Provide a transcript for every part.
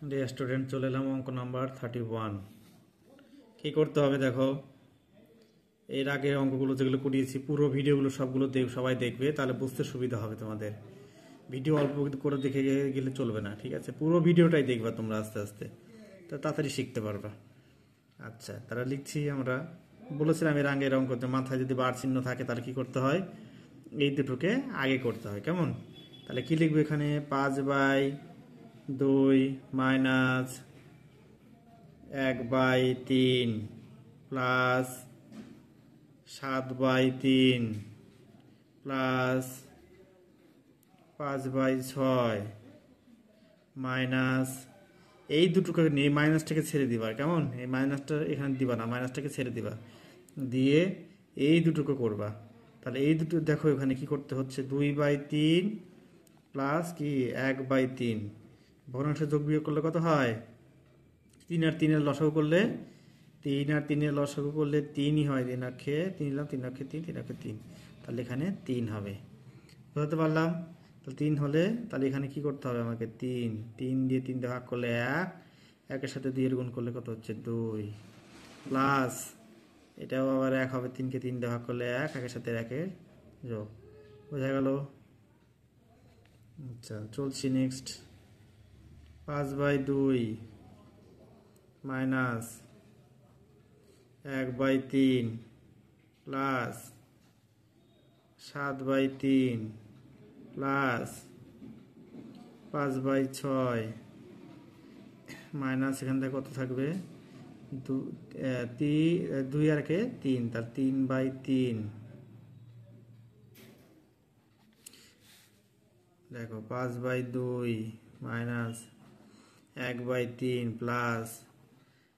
Dear student, চলে এলাম অঙ্ক নাম্বার 31। কী করতে হবে দেখো, এর আগের অঙ্কগুলো যেগুলো করিয়েছি পুরো ভিডিওগুলো সবগুলো সবাই দেখবে, তাহলে বুঝতে সুবিধা হবে তোমাদের। ভিডিও অল্প করে দেখে গেলে চলবে না, ঠিক আছে? পুরো ভিডিওটাই দেখবা তোমরা আস্তে আস্তে, তো তাড়াতাড়ি শিখতে পারবা। আচ্ছা, তারা লিখছি আমরা। বলেছিলাম এর আগের অঙ্কতে মাথায় যদি বার চিহ্ন থাকে তাহলে কি করতে হয়, এই দুটোকে আগে করতে হয়। কেমন? তাহলে কি লিখবো এখানে? 5/2 মাইনাস 1/3 প্লাস 7/3 প্লাস 5/6 মাইনাস, এই দুটোকে নিয়ে মাইনাসটাকে ছেড়ে দিবা। কেমন? এই মাইনাসটা এখানে দিবা না, মাইনাসটাকে ছেড়ে দিবা, দিয়ে এই দুটোকে করবা। তাহলে এই দুটো দেখো এখানে কি করতে হচ্ছে, 2/3 প্লাস কি 1/3, ভগ্নাংশে যোগ বিয়োগ করলে কত হয়? 3 আর 3 এর লসাগু করলে 3ই হয়। 3 আর খেয়ে 3 নিলাম, 3 আর খেয়ে 3, 3 আর খেয়ে 3, তাহলে এখানে 3 হবে। বুঝতে পারলাম? তাহলে 3 হলে তাহলে এখানে কি করতে হবে আমাকে? 3 দিয়ে 3 দিয়ে ভাগ করলে 1, 1-এর সাথে 2 এর গুণ করলে কত হচ্ছে? 2, প্লাস এটাও আবার 1 হবে, 3কে 3 দিয়ে ভাগ করলে 1, 1-এর সাথে 1-এর যোগ। বোঝা গেল? আচ্ছা, চলছি next. 5/2 minus 1/3 plus 7/3 plus 5/6 minus, এখান থেকে কত থাকবে? 2 আর কে 3, তার 3/3। দেখো 5/2 মাইনাস 1/3 প্লাস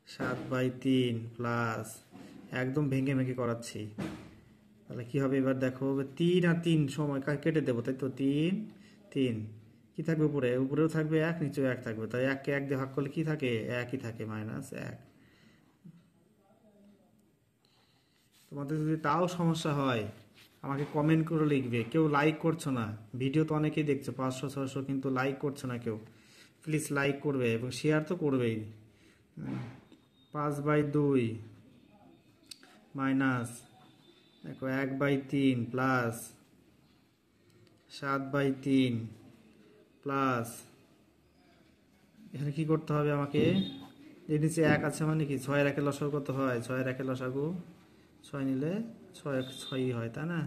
7/3 প্লাস, একদম ভেঙে ভেঙে করাচ্ছি। তাহলে কি হবে এবার দেখো, 3 আর 3 সময় কেটে দেবো, তাই তো? 3 কি থাকবে উপরে? উপরেও থাকবে 1, নিচেও 1 থাকবে, তাই 1কে 1 দিয়ে ভাগ করলে কি থাকে? 1ই থাকে, -1। তোমাদের যদি তাও সমস্যা হয় আমাকে কমেন্ট করে লিখবে। কেউ লাইক করছো না, ভিডিও তো অনেকেই দেখছো 500-600, কিন্তু লাইক করছো না কেউ। প্লিজ লাইক করবে এবং শেয়ার তো করবেই। 5/2 মাইনাস দেখো 1/3 প্লাস 7/3 প্লাস, এখানে কি করতে হবে আমাকে? এর নিচে 1 আছে মানে কি 6 এর 1-এর লসাগু কত হয়? 6 এর 1-এর লসাগু 6 নিলে 6ই হয়, তাই না?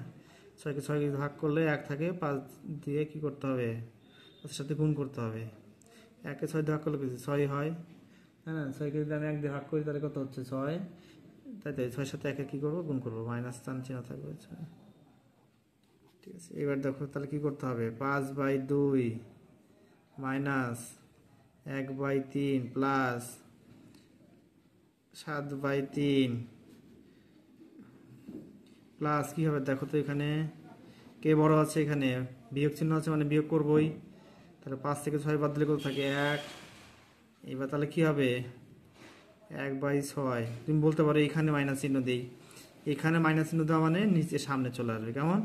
6কে 6 ভাগ করলে 1 থাকে, 5 দিয়ে কি করতে হবে? ওর সাথে গুণ করতে হবে। 1কে 6 দিয়ে ভাগ করলে কিছু 6 হয়, তাই না? 6কে যদি আমি 1 দিয়ে ভাগ করি তাহলে কত হচ্ছে? 6। তাই তো 6-এর সাথে 1-এর কী করবো? গুণ করবো, মাইনাস চান চিহ্ন থাকবে। ঠিক আছে, এবার দেখো তাহলে কি করতে হবে? 5/2 মাইনাস 1/3 প্লাস 7/3 প্লাস কি হবে দেখো তো, এখানে কে বড় আছে? এখানে বিয়োগ চিহ্ন আছে মানে বিয়োগ করবোই। তাহলে 5 থেকে 6 বাদ দিলে কত থাকে? 1। এবার তাহলে কি হবে? 1/6। তুমি বলতে পারো এখানে মাইনাস চিহ্ন দিই, এখানে মাইনাস চিহ্ন দেওয়া মানে নিচে সামনে চলে আসবে। কেমন?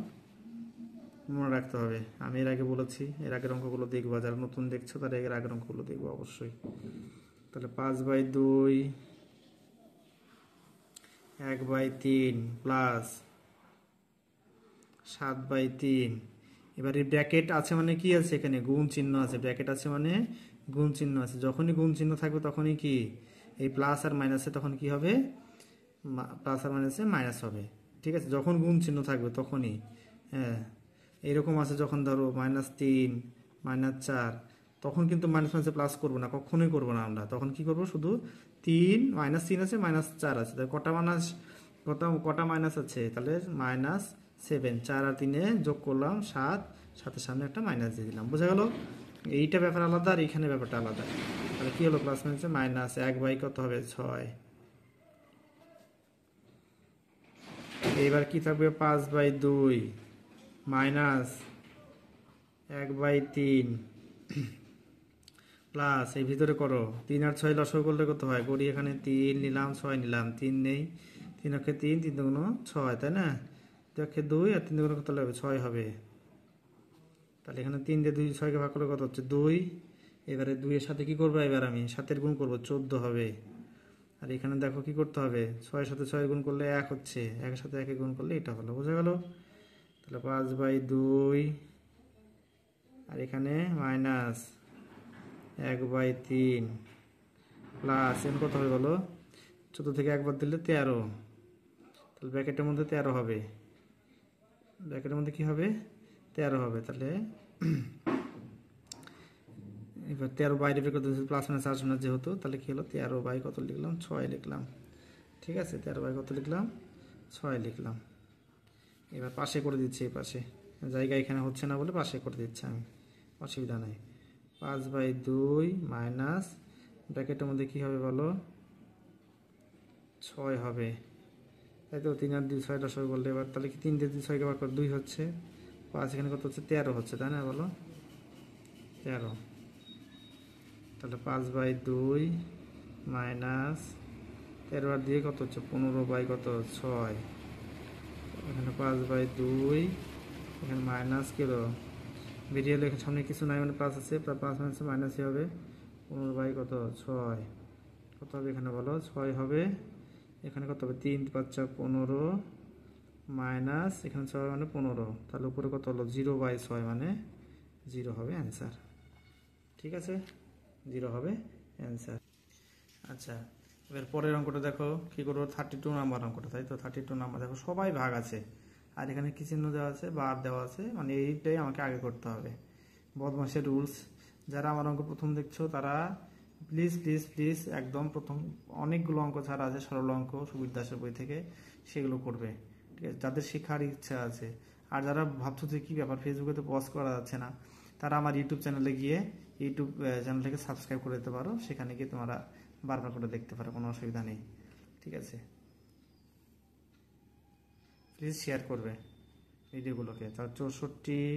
মনে রাখতে হবে। আমি এর আগে বলেছি, এর আগের অঙ্কগুলো দেখবো, যারা নতুন দেখছো তারা এর আগের অঙ্কগুলো দেখবো অবশ্যই। তাহলে 5/2 1/3 প্লাস 7/3, এবার এই ব্র্যাকেট আছে মানে কি আছে? এখানে গুণ চিহ্ন আছে, ব্র্যাকেট আছে মানে গুণ চিহ্ন আছে। যখনই গুণ চিহ্ন থাকবে তখনই কি এই প্লাস আর মাইনাসে তখন কি হবে? প্লাস আর মাইনাসে মাইনাস হবে। ঠিক আছে, যখন গুণ চিহ্ন থাকবে তখনই। হ্যাঁ, এইরকম আছে যখন ধরো -3 -4, তখন কিন্তু মাইনাস মাইনাসে প্লাস করবো না, কখনোই করবো না আমরা। তখন কি করবো? শুধু -3 আছে -4 আছে, তাহলে কটা মাইনাস আছে? তাহলে -7, 4 আর 3-এ যোগ করলাম 7, সাথে সামনে একটা মাইনাস দিয়ে দিলাম। বোঝা গেল? এইটা ব্যাপার আলাদা আর এইখানে ব্যাপারটা আলাদা। তাহলে কি হলো? প্লাস মাইনাসে মাইনাস 1 কত হবে? 6। এইবার কি থাকবে? 5/2 মাইনাস 1/3 প্লাস, এই ভিতরে করো 3 আর 6 লসাগু করলে কত হয়? করি, এখানে 3 নিলাম, 6 নিলাম, 3 নেই, 3 অক্ষে 3, 3 দুগুণ 6, তাই না? 2 অক্ষে 2 আর 3 দুগুণ কত হবে? 6 হবে। তাহলে এখানে 3 দিয়ে 6কে ভাগ করলে কত হচ্ছে? 2। এবারে 2 এর সাথে কি করবো, এবার আমি 7 গুণ করব, 14 হবে। আর এখানে দেখো কি করতে হবে, 6 এর সাথে 6 গুণ করলে 1 হচ্ছে, 1 এর সাথে 1 গুণ করলে এটা হলো, বোঝা গেল? তাহলে 5/2, আর এখানে মাইনাস 1/3 প্লাস এন কত হবে বলো, 14 থেকে 1 বাদ দিলে 13, তাহলে ব্র্যাকেটের মধ্যে 13 হবে, ব্র্যাকেটের মধ্যে কি হবে, 13 হবে। তাহলে এবার 13 বাইরে বের করতে প্লাস মাইনাস আসবে না যেহেতু, তাহলে কি হলো, 13 বাই কত লিখলাম, 6 লিখলাম। ঠিক আছে, 13 বাই কত লিখলাম, 6 লিখলাম। এবার পাশে করে দিচ্ছি, এই পাশে জায়গা এখানে হচ্ছে না বলে পাশে করে দিচ্ছি আমি, অসুবিধা নেই। 5/2 মাইনাস ব্র্যাকেটের মধ্যে কি হবে বলো, 6 হবে, তাই তো? 3 আর 2 6 10 বললে, এবার তাহলে কি 3 দিয়ে 6কে বার করে 2 হচ্ছে, 5 এখানে কত হচ্ছে, 13 হচ্ছে, তাই না বলো, 13। তাহলে 5/2 মাইনাস 13 আর দিয়ে কত হচ্ছে, 15 বাই কত, 6। এখানে 5/2, এখানে মাইনাস কিলো বেরিয়ে এলে সামনে কিছু নাই মানে প্লাস আছে, 5 মাইনাস মাইনাসই হবে, 15 বাই কত, 6। কত হবে এখানে বলো, 6 হবে। এখানে কত হবে, 3 × 5 = 15 মাইনাস এখানে 6 মানে 15, তাহলে উপরে কত হলো, 0/6 মানে 0 হবে অ্যান্সার। ঠিক আছে, 0 হবে অ্যান্সার। আচ্ছা, এবার পরের অঙ্কটা দেখো কি করবো, 32 নাম্বার অঙ্কটা, তাই তো? 32 নাম্বার দেখো, সবাই ভাগ আছে, আর এখানে কি চিহ্ন দেওয়া আছে, বার দেওয়া আছে, মানে এইটাই আমাকে আগে করতে হবে, বদমাশের রুলস। যারা আমার অঙ্ক প্রথম দেখছো তারা প্লিজ প্লিজ প্লিজ একদম প্রথম অনেকগুলো অঙ্ক ছাড়া আছে, সরল অঙ্ক সুবীর দাসের বই থেকে, সেগুলো করবে। ঠিক আছে, যাদের শেখার ইচ্ছা আছে। আর যারা ভাবছো যে কী ব্যাপার, ফেসবুকে তো পজ করা যাচ্ছে না, তারা আমার ইউটিউব চ্যানেলে গিয়ে ইউটিউব চ্যানেলটাকে সাবস্ক্রাইব করে দিতে পারো, সেখানে গিয়ে তোমরা বারবার করে দেখতে পারো, কোনো অসুবিধা নেই। ঠিক আছে, প্লিজ শেয়ার করবে ভিডিওগুলোকে। তার 64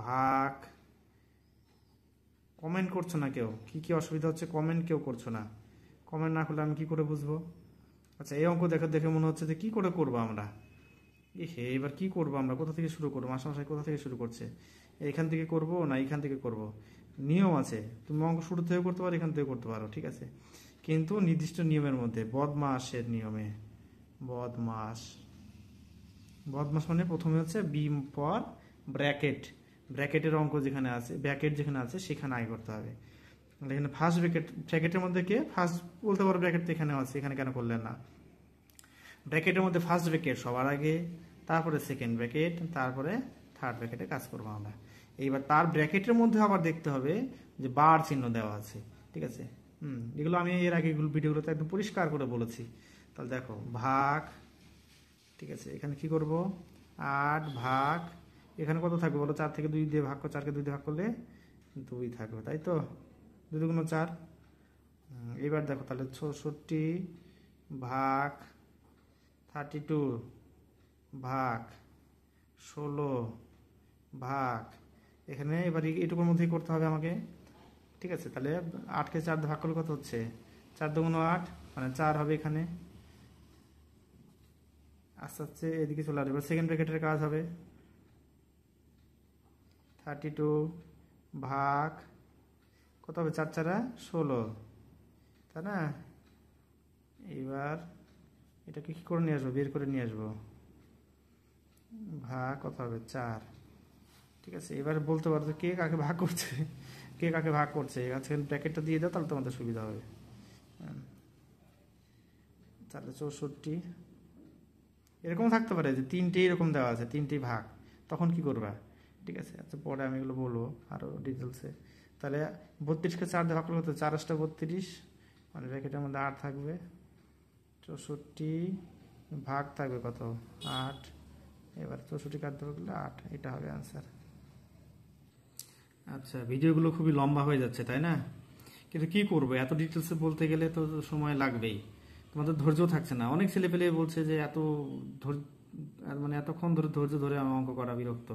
ভাগ, কমেন্ট করছো না কেউ, কি কি অসুবিধা হচ্ছে কমেন্ট কেউ করছো না, কমেন্ট না করলে আমি কি করে বুঝবো? আচ্ছা, এই অঙ্ক দেখে দেখে মনে হচ্ছে যে কি করে করবো আমরা, এবার কি করবো আমরা, কোথা থেকে শুরু করবো, মাস্টারমশাই কোথা থেকে শুরু করছে, এইখান থেকে করব না এইখান থেকে করব? নিয়ম আছে, তুমি অঙ্ক শুরু থেকেও করতে পারো, এখান থেকে করতে পারো, ঠিক আছে, কিন্তু নির্দিষ্ট নিয়মের মধ্যে, বদমাসের নিয়মে। বদমাস, বদমাস মানে প্রথমে হচ্ছে বি পর ব্র্যাকেট, ব্র্যাকেটের অঙ্ক যেখানে আছে, ব্র্যাকেট যেখানে আছে সেখানে আগে করতে হবে। এখানে ফার্স্ট ব্র্যাকেট, ব্র্যাকেটের মধ্যে কে ফার্স্ট বলতে পারো, ব্র্যাকেট তো এখানে আছে, এখানে কেন করলেন না? ব্র্যাকেটের মধ্যে ফার্স্ট ব্র্যাকেট সবার আগে, তারপরে সেকেন্ড ব্র্যাকেট, তারপরে থার্ড ব্র্যাকেটে কাজ করবো আমরা। এইবার তার ব্র্যাকেটের মধ্যে আবার দেখতে হবে যে বার চিহ্ন দেওয়া আছে, ঠিক আছে। এগুলো আমি এর আগে ভিডিওগুলোতে একদম পরিষ্কার করে বলেছি। তাহলে দেখো ভাগ, ঠিক আছে, এখানে কি করব, 8 ভাগ, এখানে কত থাকবে বলো, 4 থেকে 2 দিয়ে ভাগ, 4কে 2 দিয়ে ভাগ করলে 2 থাকবে, তাই তো, 2 × 4। এবার দেখো তাহলে 66 ভাগ 32 ভাগ 16 ভাগ, এখানে এবার এইটুকুর মধ্যেই করতে হবে আমাকে, ঠিক আছে। তাহলে 8কে 4 দিয়ে ভাগ করলে কত হচ্ছে, 4 × 8 মানে 4 হবে এখানে, আস্তে আস্তে এদিকে চলে আসবে। সেকেন্ড ব্র্যাকেটের কাজ হবে 32 ভাগ কত হবে, 4 × 4 = 16, তাই না? এবার এটাকে কি করে নিয়ে আসবো, বের করে নিয়ে আসবো, ভাগ কত হবে, 4, ঠিক আছে। এবার বলতে পারো কে কাকে ভাগ করছে, কে কাকে ভাগ করছে, আজকে ব্র্যাকেটটা দিয়ে দাও, তাহলে তোমাদের সুবিধা হবে। তাহলে 64 এরকম থাকতে পারে যে 3টে এরকম দেওয়া আছে, 3টি ভাগ, তখন কি করবা, ঠিক আছে। আচ্ছা, পরে আমি এগুলো বলবো আরও ডিটেলসে। তাহলে 32কে 4 দিয়ে ভাগ করলে কত, 4 × 8 = 32, মানে ব্র্যাকেটের মধ্যে 8 থাকবে, 64 ভাগ থাকবে কত, 8, এবার 64 কাটতে পারলে 8, এটা হবে অ্যান্সার। আচ্ছা, ভিডিওগুলো খুবই লম্বা হয়ে যাচ্ছে, তাই না? কিন্তু কি করবো, এত ডিটেলসে বলতে গেলে তো সময় লাগবেই, তোমাদের ধৈর্য থাকছে না। অনেক ছেলে পেলে বলছে যে এত মানে এতক্ষণ ধরে ধৈর্য ধরে আমার অঙ্ক করা বিরক্ত।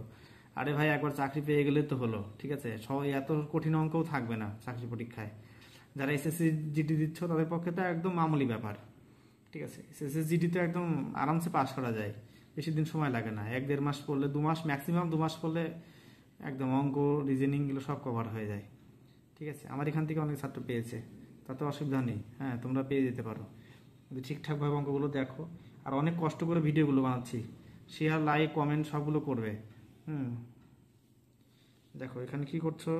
আরে ভাই, একবার চাকরি পেয়ে গেলে তো হলো, ঠিক আছে। সবাই এত কঠিন অঙ্কও থাকবে না চাকরি পরীক্ষায়। যারা এসএসসি জিডি দিচ্ছ তাদের পক্ষে তো একদম মামুলি ব্যাপার, ঠিক আছে। এসএসসি জিডি তো একদম আরামসে পাস করা যায়, বেশি দিন সময় লাগে না, 1-1.5 মাস পড়লে, 2 মাস ম্যাক্সিমাম, 2 মাস পড়লে একদম অঙ্ক রিজনিং এগুলো সব কভার হয়ে যায়, ঠিক ঠিক আছে, আমার এখান থেকে অনেক ছাত্র পেয়েছে, তাতে অসুবিধা নেই। হ্যাঁ, তোমরা পেয়ে যেতে পারো, কিন্তু ঠিকঠাকভাবে অঙ্কগুলো দেখো। আর অনেক কষ্ট করে ভিডিওগুলো বানাচ্ছি, শেয়ার, লাইক, কমেন্ট সবগুলো করবে। দেখো এখানে কি করছো,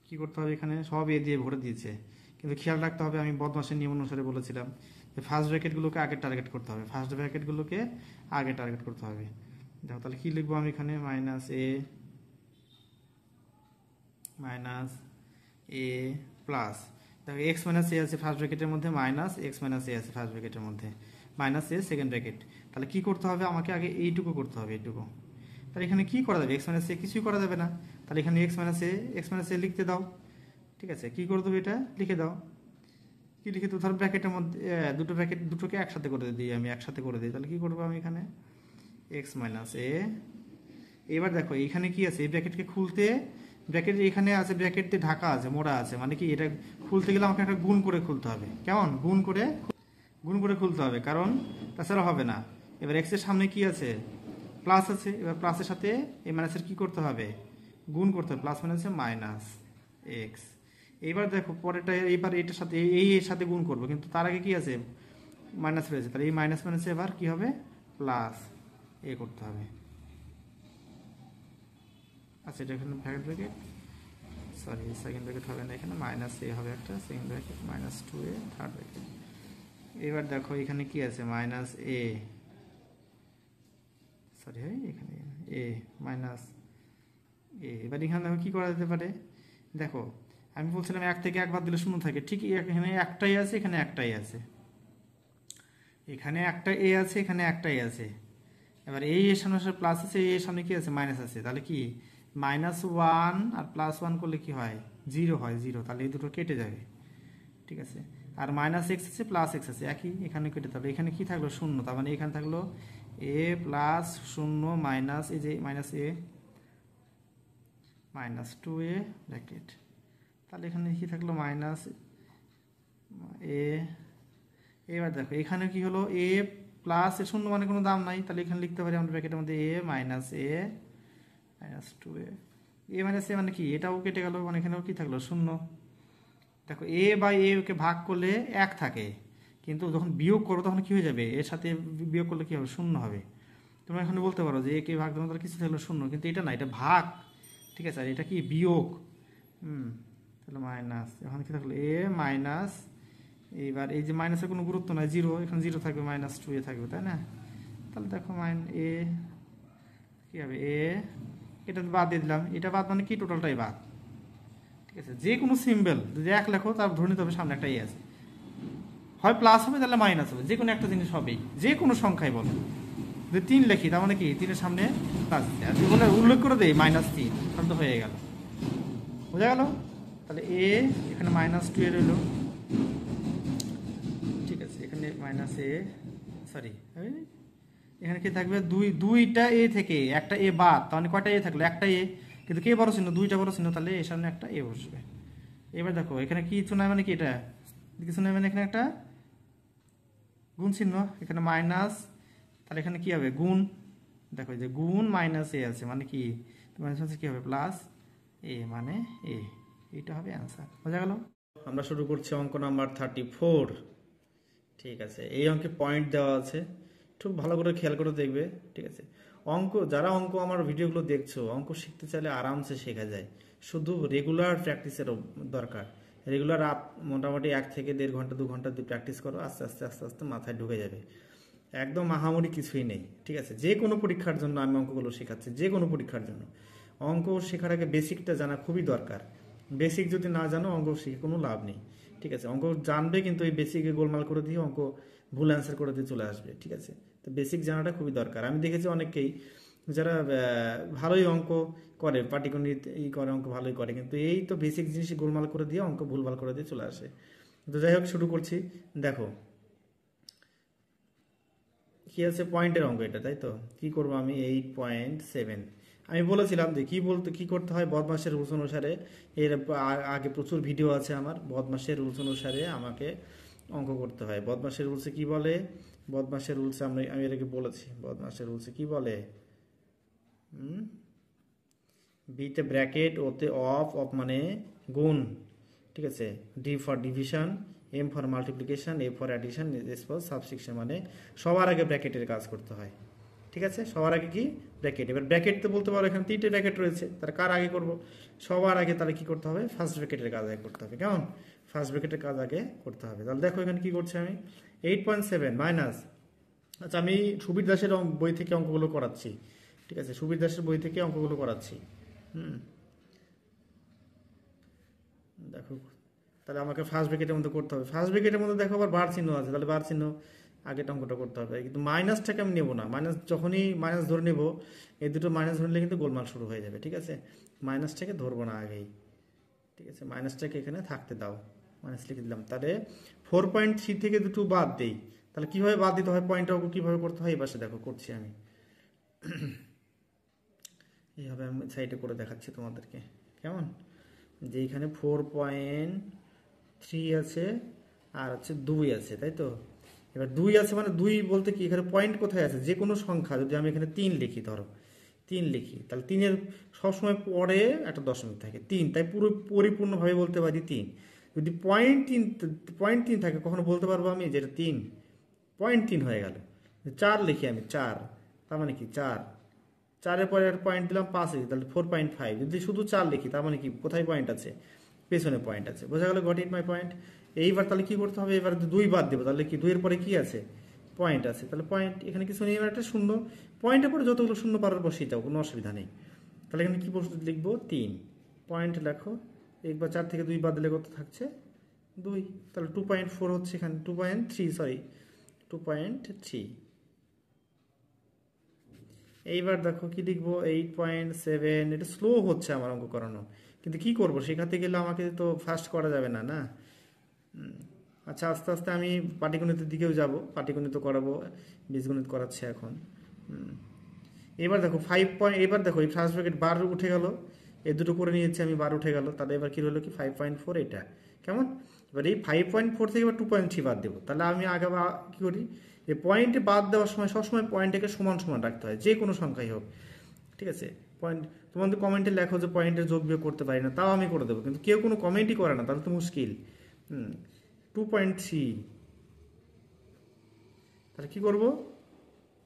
কি করতে হবে, এখানে সব এ দিয়ে ভরে দিয়েছে, কিন্তু খেয়াল রাখতে হবে, আমি বদমাসের নিয়ম অনুসারে বলেছিলাম যে ফার্স্ট ব্র্যাকেটগুলোকে আগে টার্গেট করতে হবে, ফার্স্ট ব্র্যাকেটগুলোকে আগে টার্গেট করতে হবে। দেখো তাহলে কি লিখবো আমি এখানে, মাইনাস এ প্লাস, দেখো এক্স মাইনাস এ আছে ফার্স্ট ব্র্যাকেটের মধ্যে, মাইনাস এক্স মাইনাস এ আছে ফার্স্ট ব্র্যাকেটের মধ্যে, মাইনাস এ সেকেন্ড ব্র্যাকেট। তাহলে কি করতে হবে, আমাকে আগে এইটুকু করতে হবে, এইটুকু। তাহলে এখানে কি করা যাবে, এক্স মাইনাস এ কিছুই করা যাবে না, তাহলে এখানে এক্স মাইনাস এ লিখতে দাও। ঠিক আছে, কি করে দেবো, এটা লিখে দাও। কি লিখে দেবো, ধরো ব্র্যাকেটের মধ্যে দুটো ব্র্যাকেট, দুটোকে একসাথে করে দিই, আমি একসাথে করে দিই। তাহলে কি করবো আমি এখানে, এক্স মাইনাস এ। এবার দেখো এখানে কি আছে, এই ব্র্যাকেটকে খুলতে, ব্র্যাকেট এখানে আছে, ব্র্যাকেট দিয়ে ঢাকা আছে, মোড়া আছে, মানে কি এটা খুলতে গেলে আমাকে একটা গুণ করে খুলতে হবে। কেমন, গুণ করে খুলতে হবে, কারণ তাছাড়া হবে না। এবার এক্স এর সামনে কি আছে, প্লাস আছে, এবার প্লাসের সাথে এই মাইনাসের কি করতে হবে, গুণ করতে হবে, প্লাস মাইনাসে মাইনাস এক্স। এইবার দেখো পরেরটা, এইবার এটার সাথে এর সাথে গুণ করবো, কিন্তু তার আগে কি আছে, মাইনাস রয়েছে, তাহলে এই মাইনাস মাইনাসে এবার কি হবে, প্লাস এ করতে হবে। আচ্ছা, এটা এখানে ব্র্যাকেট, সরি সেকেন্ড ব্র্যাকেট হবে না, এখানে মাইনাস এ হবে একটা, second bracket, minus 2a third bracket. এবার দেখো এখানে কি আছে, মাইনাস এ, সরি এখানে এ মাইনাস এ। এবার এখানে দেখো কি করা যেতে পারে, দেখো আমি বলছিলাম 1 থেকে 1 বাদ দিলে 0 থাকে, ঠিক এখানে একটাই আছে, এখানে একটাই আছে, এখানে একটা এ আছে, এখানে একটাই আছে। এবার এই এর সামনে প্লাস আছে, এই এর সামনে কি আছে, মাইনাস আছে, তাহলে কি -1 আর +1 করলে কি হয়, 0 হয়, 0, তাহলে এই দুটো কেটে যাবে। ঠিক আছে, আর মাইনাস এক্স আছে প্লাস এক্স আছে, একই, এখানে কেটে যাবে। এখানে কি থাকলো, 0, তার মানে এখানে থাকলো এ প্লাস 0 মাইনাস, এই যে মাইনাস এ মাইনাস 2a ব্র্যাকেট, তাহলে এখানে কি থাকলো, মাইনাস এ। এবার দেখো এখানে কি হলো, এ প্লাস এ, 0 মানে কোনো দাম নাই, তাহলে এখানে লিখতে পারি আমরা ব্র্যাকেটের মধ্যে এ মাইনাস 2a। এ মাইনাস এ মানে কি, এটাও কেটে গেল, মানে এখানেও কি থাকলো, 0। দেখো এ বাই এ কে ভাগ করলে 1 থাকে, কিন্তু যখন বিয়োগ করো তখন কি হয়ে যাবে, এর সাথে বিয়োগ করলে কি হবে, 0 হবে। তোমরা এখানে বলতে পারো যে এ কে ভাগ দেবো, তাহলে কিছু থাকলো 0, কিন্তু এটা না, এটা ভাগ। ঠিক আছে, আর এটা কি বিয়োগ। তাহলে মাইনাস, এখন কি থাকলো এ মাইনাস, এইবার এই যে মাইনাসের কোনো গুরুত্ব নাই, 0, এখানে 0 থাকবে, -2a থাকবে, তাই না। তাহলে দেখো এ কি হবে, এ, এটা বাদ দিয়ে দিলাম, এটা বাদ মানে কি, টোটালটাই বাদ। ঠিক আছে, যে কোনো সিম্বল যদি 1 লেখো, তার ধরে নিতে হবে সামনে একটা এ আছে, হয় প্লাস হবে তাহলে মাইনাস হবে, যে কোনো একটা জিনিস হবেই, যে কোনো সংখ্যায় বলো। যদি 3 লেখি, তার মানে কি 3-এর সামনে প্লাস, আর যদি বলে উল্লেখ করে দেয় -3, তাহলে তো হয়ে গেল, বোঝা গেল। তাহলে এ এখানে -2a রইল। ঠিক আছে, এখানে মাইনাস এ, সরি এখানে কি থাকবে, দুইটা এ থেকে একটা এ বাদ, তাহলে কয়টা এ থাকলো, একটা এ, কিন্তু কে বড় চিহ্ন, দুইটা বড় চিহ্ন, তাহলে এর সামনে একটা এ বসবে। এবার দেখো এখানে কিছু নাই, মানে কি এটা কিছু নাই, মানে এখানে একটা গুণ চিহ্ন, এখানে মাইনাস, তাহলে এখানে কি হবে, গুণ। দেখো যে গুণ মাইনাস এ আছে, মানে কি মাইনাস কি হবে, প্লাস এ, মানে এ, এইটা হবে অ্যান্সার। বোঝা গেল। আমরা শুরু করছি অঙ্ক নাম্বার 34। ঠিক আছে, এই অঙ্কে পয়েন্ট দেওয়া আছে, খুব ভালো করে খেয়াল করে দেখবে। ঠিক আছে, যারা অঙ্ক আমার ভিডিওগুলো দেখছো, অঙ্ক শিখতে চাইলে আরামসে শেখা যায়, শুধু রেগুলার প্র্যাকটিসের দরকার। রেগুলার মোটামুটি 1 থেকে 1.5 ঘন্টা 2 ঘন্টা দিয়ে প্র্যাকটিস করো, আস্তে আস্তে আস্তে আস্তে মাথায় ঢুকে যাবে। একদম মাহামরি কিছুই নেই। ঠিক আছে, যে কোনো পরীক্ষার জন্য আমি অঙ্কগুলো শেখাচ্ছি, যে কোনো পরীক্ষার জন্য। অঙ্ক শেখার আগে বেসিকটা জানা খুবই দরকার। বেসিক যদি না জানো, অঙ্ক শিখে কোনো লাভ নেই। ঠিক আছে, অঙ্ক জানবে, কিন্তু এই বেসিকে গোলমাল করে দিয়ে অঙ্ক ভুল অ্যান্সার করে দিয়ে চলে আসবে। ঠিক আছে, তো বেসিক জানাটা খুবই দরকার। আমি দেখেছি অনেককেই যারা ভালোই অঙ্ক করে, পাটিগণিত করে, অঙ্ক ভালোই করে, কিন্তু এই তো বেসিক জিনিস গোলমাল করে দিয়ে অঙ্ক ভুলভাল করে দিয়ে চলে আসে। তো যাই হোক, শুরু করছি। দেখো কি আছে, পয়েন্টের অঙ্ক এটা, তাই তো। কি করবো আমি, 8.7। আমি বলেছিলাম যে কি করতে হয়, বদমাশের রুলস অনুসারে। এর আগে প্রচুর ভিডিও আছে আমার, বদমাশের রুলস অনুসারে আমাকে অঙ্ক করতে হয়। বদমাশের রুলসে কি বলে, বদমাশের রুলসে আমি এর আগে বলেছি, বদমাশের রুলসে কি বলে, বিতে ব্র্যাকেট, ওতে অফ, অফ মানে গুণ, ঠিক আছে, D for division, M for multiplication, A for addition, S for subtraction, মানে সবার আগে ব্র্যাকেটের কাজ করতে হয়, ঠিক আছে, সবার আগে কি ব্র্যাকেট। এবার ব্র্যাকেট তো বলতে পারো এখানে 3টে ব্র্যাকেট রয়েছে, তার কার আগে করব, সবার আগে, তাহলে কি করতে হবে, ফার্স্ট ব্র্যাকেটের কাজ আগে করতে হবে, কেমন, ফার্স্ট ব্র্যাকেটের কাজ আগে করতে হবে। তাহলে দেখো এখানে কি করছি আমি, 8.7 মাইনাস, আচ্ছা আমি সুবীর দাসের বই থেকে অঙ্কগুলো করাচ্ছি, ঠিক আছে, সুবীর দাসের বই থেকে অঙ্কগুলো করাচ্ছি। হুম, দেখো তাহলে আমাকে ফার্স্ট ব্র্যাকেটের মধ্যে করতে হবে, ফার্স্ট ব্র্যাকেটের মধ্যে দেখো আবার বার চিহ্ন আছে, তাহলে বার চিহ্ন আগে অঙ্কটা করতে হবে, কিন্তু মাইনাসটাকে আমি নেবো না, মাইনাস যখনই মাইনাস ধরে নেব, এই দুটো মাইনাস ধরলে কিন্তু গোলমাল শুরু হয়ে যাবে, ঠিক আছে, মাইনাসটাকে ধরবো না আগেই, ঠিক আছে, মাইনাসটাকে এখানে থাকতে দাও, মাইনাস লিখে দিলাম। তাহলে 4.3 থেকে দুটো বাদ দেই, তাহলে কিভাবে বাদ দিতে হয়, পয়েন্ট অঙ্ক কিভাবে করতে হয় এই পাশে দেখো করছি আমি, এইভাবে আমি সাইডে করে দেখাচ্ছি তোমাদেরকে, কেমন, যে এখানে 4.3 আছে আর হচ্ছে 2 আছে, তাই তো, এবার 2 আছে মানে 2 বলতে কি, এখানে পয়েন্ট কোথায় আছে, যে কোনো সংখ্যা যদি আমি এখানে 3 লিখি, ধরো 3 লিখি, তাহলে 3-এর সবসময় পরে একটা দশমিক থাকে, 3, তাই পুরো পরিপূর্ণভাবে বলতে পারি 3। যদি পয়েন্ট 3 থাকে, কখনো বলতে পারবো আমি যেটা 3.3 হয়ে গেল। 4 লিখি আমি 4, তার মানে কি 4, 4-এর পরে একটা পয়েন্ট দিলাম 5 লিখি, তাহলে 4.5। যদি শুধু 4 লিখি, তার মানে কি, কোথায় পয়েন্ট আছে, পেছনে পয়েন্ট আছে, বোঝা গেল, গট ইট মাই পয়েন্ট। এইবার তাহলে কি করতে হবে, এবার 2 বাদ দেবো, তাহলে কি 2-এর পরে কি আছে, পয়েন্ট আছে, তাহলে পয়েন্ট এখানে কিছু নেই, এবার একটা শূন্য, পয়েন্টের পরে যতগুলো শূন্য পারার বসিয়ে যাও, কোনো অসুবিধা নেই। তাহলে এখানে কি বস্তু লিখবো, 3, পয়েন্ট লেখো, একবার 4 থেকে 2 বাদ দিলে কত থাকছে, 2, তাহলে 2.4 হচ্ছে এখানে, 2.3 সরি 2.3। এইবার দেখো কি লিখবো, 8.7, এটা স্লো হচ্ছে আমার অঙ্ক করানো, কিন্তু কি করব, শেখাতে গেলে আমাকে তো ফাস্ট করা যাবে না, না। আচ্ছা আস্তে আস্তে আমি পাটিগণিতের দিকেও যাব, পাটিগণিত করাবো, বীজগণিত করাচ্ছে এখন। এবার দেখো 5 এবার দেখো এই ফার্স্ট ব্র্যাকেট বার উঠে গেল, এই দুটো করে নিয়েছি আমি, বার উঠে গেল, তাহলে এবার কি হলো কি 5.4, এটা কেমন। এবার এই 5.4 থেকে এবার 2.3 বাদ দেবো, তাহলে আমি আগে কি করি, এই পয়েন্টে বাদ দেওয়ার সময় সবসময় পয়েন্টটাকে সমান সমান রাখতে হয়, যে কোনো সংখ্যাই হোক, ঠিক আছে, পয়েন্ট, তোমাদের কমেন্টে লেখো যে পয়েন্টের যোগ বিয়োগ করতে পারি না, তাও আমি করে দেবো, কিন্তু কেউ কোনো কমেন্টই করে না, তাহলে তো মুশকিল। 2.3, তাহলে কি করবো,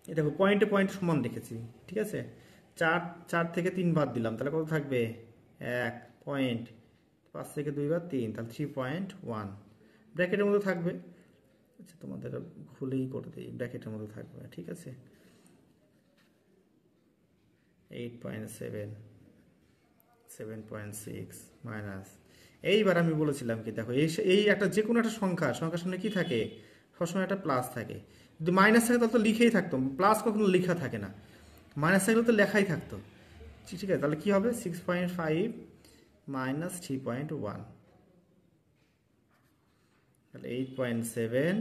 এই দেখো পয়েন্টে পয়েন্ট সমান রেখেছি, ঠিক আছে, 4 থেকে 3 বাদ দিলাম, তাহলে কত থাকবে 1 পয়েন্ট, 5 থেকে 2 বার 3, তাহলে 3.1 ব্র্যাকেটের মধ্যে থাকবে। আচ্ছা তোমাদের খুলেই করে দিই, ব্র্যাকেটের মধ্যে থাকবে, ঠিক আছে, 8.7, 7.6 মাইনাস, এইবার আমি বলেছিলাম কি দেখো, এই একটা যে কোনো একটা সংখ্যার সামনে কি থাকে, সবসময় একটা প্লাস থাকে, যদি মাইনাস থাকে তাহলে তো লিখেই থাকতো, প্লাস কখনো লেখা থাকে না, মাইনাস থাকলে তো লেখাই থাকতো, ঠিক আছে, তাহলে কি হবে 6.5 মাইনাস 3.1, তাহলে 8.7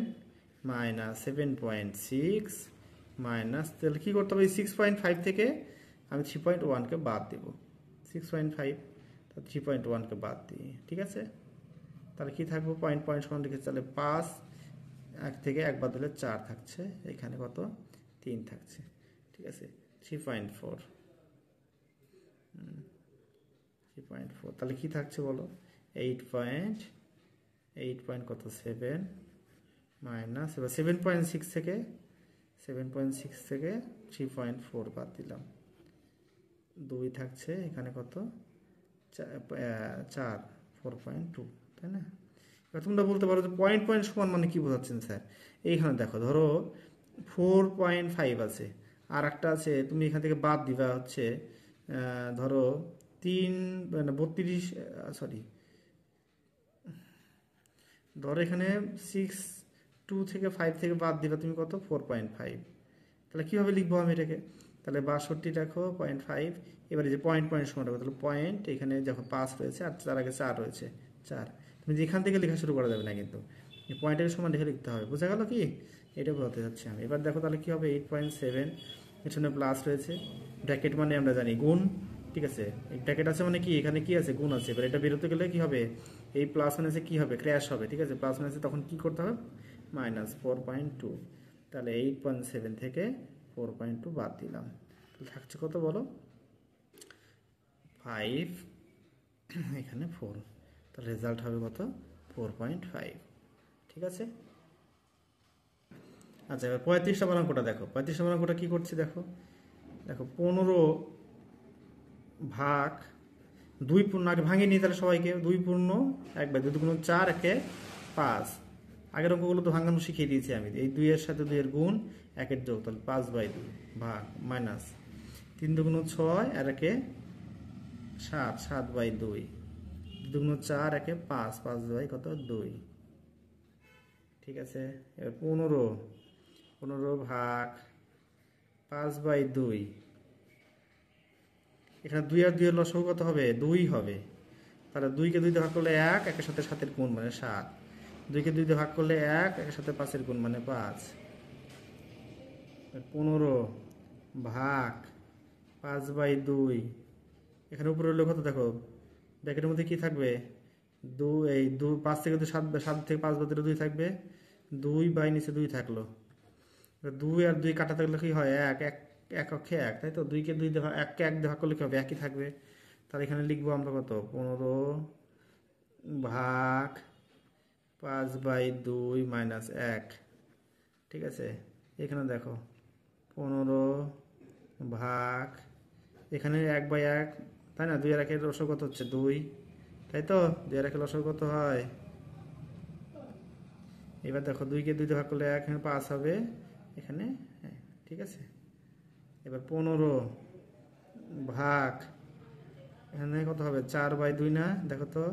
মাইনাস 7.6 মাইনাস, তাহলে কী করতে হবে, 6.5 থেকে আমি 3.1কে বাদ দেব, 6.5 তাহলে 3.1কে বাদ দিই, ঠিক আছে, তাহলে কি থাকবো, পয়েন্ট পয়েন্ট সমান রেখেছি, তাহলে 5, 1 থেকে 1 বাদ দিলে 4 থাকছে, এখানে কত 3 থাকছে, ঠিক আছে, 3.4, 3.4, তাহলে কি থাকছে বলো, 8 কত 7 মাইনাস, এবার 7.6 থেকে 3.4 বাদ দিলাম, 2 থাকছে, এখানে কত 4, 4.2, তাই না। এবার তোমরা বলতে পারো যে পয়েন্ট পয়েন্ট সমান মানে কি বোঝাচ্ছেন স্যার, এইখানে দেখো ধরো 4.5 আছে, আর একটা আছে, তুমি এখান থেকে বাদ দিবা হচ্ছে ধরো 3 মানে 32, সরি ধরো এখানে 2 থেকে 5 থেকে বাদ দিবা তুমি কত 4.5, তাহলে কীভাবে লিখবো আমি এটাকে, তাহলে 62 রাখো 0.5, এবারে যে পয়েন্ট পয়েন্ট সমান রাখো, তাহলে পয়েন্ট এখানে যখন 5 রয়েছে আর তার আগে 4 রয়েছে, 4, তুমি যেখান থেকে লেখা শুরু করা যাবে না, কিন্তু এই পয়েন্টের সমান রেখে লিখতে হবে, বোঝা গেল কি, এটা বলতে যাচ্ছি আমি। এবার দেখো তাহলে কী হবে, 8.7 এর সঙ্গে প্লাস রয়েছে, ব্র্যাকেট মানে আমরা জানি গুণ, ঠিক আছে, এই ব্র্যাকেট আছে মানে কি, এখানে কি আছে, গুণ আছে, এবার এটা বেরোতে গেলে কি হবে, এই প্লাস মাইনাসে কি হবে, ক্র্যাশ হবে, ঠিক আছে, প্লাস মাইনাসে তখন কি করতে হবে, মাইনাস 4.2, তাহলে 8.7 থেকে 4.2 বাদ দিলাম, তাহলে থাকছে কত বলো, 5, এখানে 4, তাহলে রেজাল্ট হবে কত 4.5। ঠিক আছে। আচ্ছা, এবার 35 নম্বর অঙ্কটা দেখো। 35 নম্বর অঙ্কটা কি করছি দেখো। দেখো 15 ভাগ 2 পূর্ণ, আগে ভাঙিয়ে নিই তাহলে সবাইকে। 2 পূর্ণ 1/2, 2 গুণ 4, একে 5। আগের অঙ্কগুলো তো ভাঙানো শিখিয়ে দিয়েছি আমি। এই 2 এর সাথে 2 এর গুণ, 1 এর যোগ, তাহলে 5/2 ভাগ মাইনাস 3 2 গুণ 6 আর একে 7, 7/2, 2 গুণ 4, একে 5, 5 কত 2। ঠিক আছে। এবার 15 ভাগ 5/2, এখানে 2 আর 2 এর লসাগু কত হবে 2 হবে। তাহলে 2 কে 2 দিয়ে ভাগ করলে 1, একের সাথে 7 এর গুণ মানে 7। 2 কে 2 দিয়ে ভাগ করলে 1, একের সাথে 5 এর গুণ মানে 5। 15 ভাগ 5/2, এখানে উপরে হলো কত দেখো, ব্র্যাকেটের মধ্যে কি থাকবে 2, এই 5 থেকে 2 7 থেকে 5 বাদ দিলে 2 থাকবে, 2 নিচে 2 থাকলো। 2 আর 2 কাটা থাকলে কি হয় 1, 1 অক্ষে 1, তাই তো। 2 কে 2 দিয়ে 1 কে 1 দিয়ে ভাগ করলে কি হবে, একই থাকবে। তাহলে এখানে লিখবো আমরা কত 15 ভাগ 5/2 মাইনাস 1। ঠিক আছে। এখানে দেখো 15 ভাগ, এখানে 1/1, তাই না। 2 আর 1 এর লসাগু কত হচ্ছে 2, তাই তো। 2 আর 1 এর লসাগু কত হয়। এবার দেখো 2 কে 2 দিয়ে ভাগ করলে 1, এখানে 5 হবে, এখানে ঠিক আছে। এবার 15 ভাগ, এখানে কত হবে 4/2 না, দেখো তো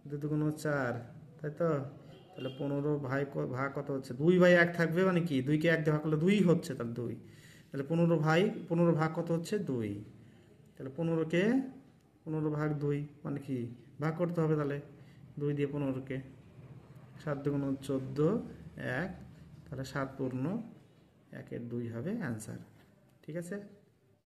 2 2 গুণ 4, তাই তো। তাহলে 15 ভাগ কত হচ্ছে 2/1 থাকবে, মানে কি 2 কে 1 দিয়ে ভাগ করলে 2 হচ্ছে, তাহলে 2। তাহলে 15 ভাগ কত হচ্ছে 2। তাহলে 15 ভাগ 2 মানে কি ভাগ করতে হবে, তাহলে 2 দিয়ে 15 কে, 7 2 গুণ 14, 1, তাহলে 7 পূর্ণ 1 এর 2 হবে অ্যান্সার। ঠিক আছে।